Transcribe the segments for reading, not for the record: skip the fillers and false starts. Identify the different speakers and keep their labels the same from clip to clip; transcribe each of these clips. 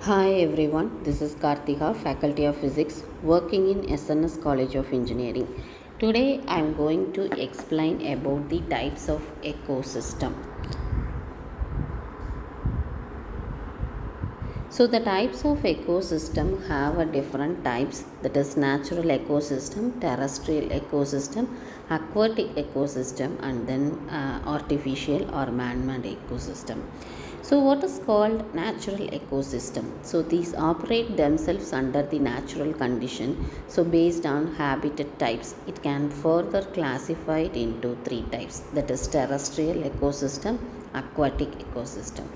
Speaker 1: Hi everyone, this is Karthika, Faculty of Physics, working in SNS College of Engineering. Today I am going to explain about the types of ecosystem. So the types of ecosystem have a different types, that is natural ecosystem, terrestrial ecosystem, aquatic ecosystem, and then artificial or man-made ecosystem. So what is called natural ecosystem? So these operate themselves under the natural condition. So based on habitat types, it can further classified into three types, that is terrestrial ecosystem, aquatic ecosystem,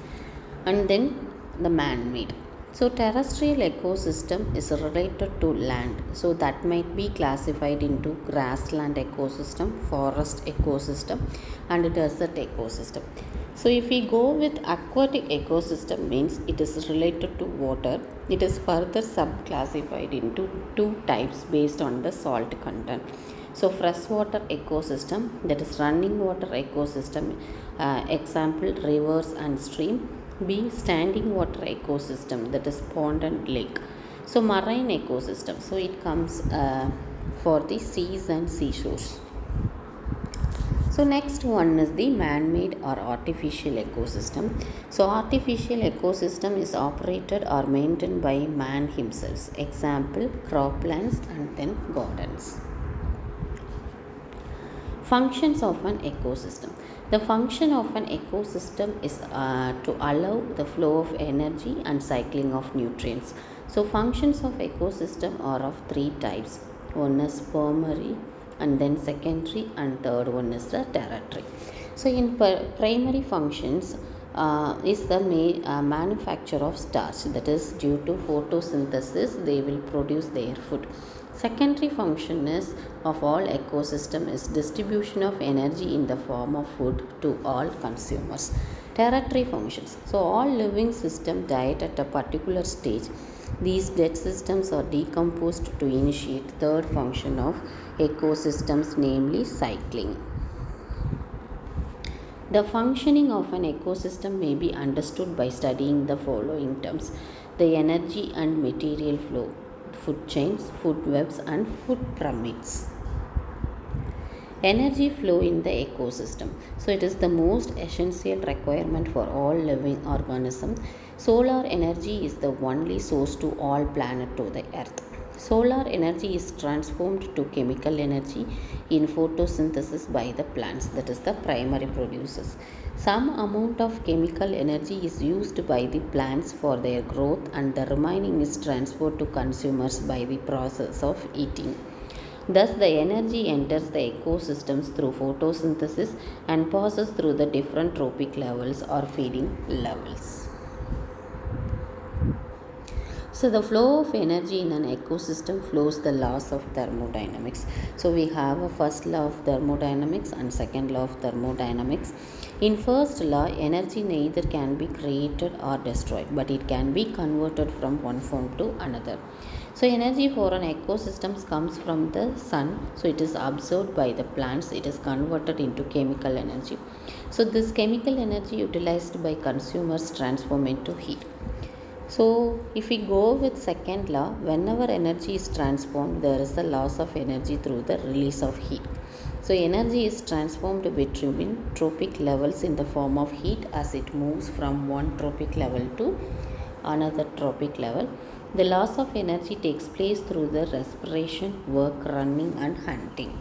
Speaker 1: and then the man-made. So terrestrial ecosystem is related to land, so that might be classified into grassland ecosystem, forest ecosystem, and desert ecosystem. So if we go with aquatic ecosystem, means it is related to water. It is further subclassified into two types based on the salt content. So freshwater ecosystem, that is running water ecosystem, example rivers and stream. B, standing water ecosystem, that is pond and lake. So marine ecosystem, so it comes for the seas and seashores. So next one is the man-made or artificial ecosystem. So artificial ecosystem is operated or maintained by man himself. Example, croplands and then gardens. Functions of an ecosystem. The function of an ecosystem is to allow the flow of energy and cycling of nutrients. So functions of ecosystem are of three types. One is primary, and then secondary, and third one is the tertiary. So in primary functions is the manufacture of starch, that is due to photosynthesis they will produce their food. Secondary function is of all ecosystem is distribution of energy in the form of food to all consumers. Tertiary functions, so all living system diet at a particular stage. These dead systems are decomposed to initiate third function of ecosystems, namely cycling. The functioning of an ecosystem may be understood by studying the following terms: the energy and material flow, food chains, food webs, and food pyramids. Energy flow in the ecosystem. So it is the most essential requirement for all living organisms. Solar energy is the only source to all planet to the earth. Solar energy is transformed to chemical energy in photosynthesis by the plants, that is the primary producers. Some amount of chemical energy is used by the plants for their growth, and the remaining is transferred to consumers by the process of eating. Thus, the energy enters the ecosystems through photosynthesis and passes through the different trophic levels or feeding levels. So the flow of energy in an ecosystem flows the laws of thermodynamics. So we have a first law of thermodynamics and second law of thermodynamics. In first law, energy neither can be created or destroyed, but it can be converted from one form to another. So energy for an ecosystem comes from the sun. So it is absorbed by the plants. It is converted into chemical energy. So this chemical energy utilized by consumers transform into heat. So if we go with second law, whenever energy is transformed, there is a loss of energy through the release of heat. So energy is transformed between tropic levels in the form of heat as it moves from one tropic level to another tropic level. The loss of energy takes place through the respiration, work, running, and hunting.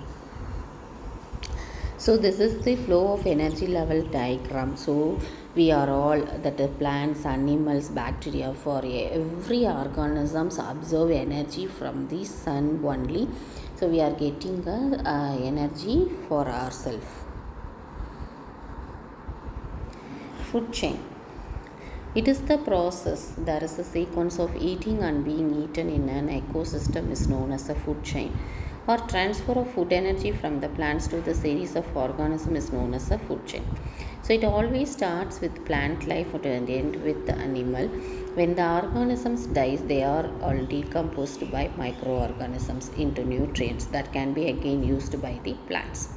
Speaker 1: So this is the flow of energy level diagram. So we are all, that the plants, animals, bacteria, for every organisms absorb energy from the sun only. So we are getting energy for ourselves. Food chain. It is the process, there is a sequence of eating and being eaten in an ecosystem is known as a food chain, or transfer of food energy from the plants to the series of organisms is known as a food chain. So it always starts with plant life and end with the animal. When the organisms dies, they are all decomposed by microorganisms into nutrients that can be again used by the plants.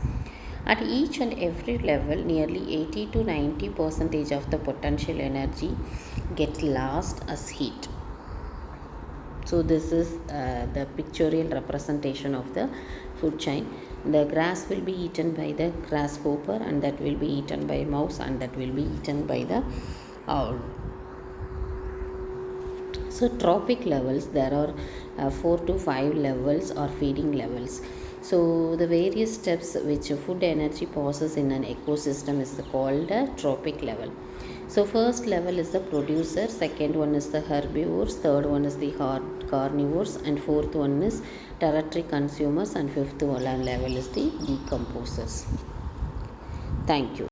Speaker 1: At each and every level, nearly 80 to 90% of the potential energy gets lost as heat. So this is the pictorial representation of the food chain. The grass will be eaten by the grasshopper, and that will be eaten by mouse, and that will be eaten by the owl. So trophic levels, there are 4 to 5 levels or feeding levels. So the various steps which food energy passes in an ecosystem is called a trophic level. So first level is the producer, second one is the herbivores, third one is the carnivores, and fourth one is tertiary consumers, and fifth level is the decomposers. Thank you.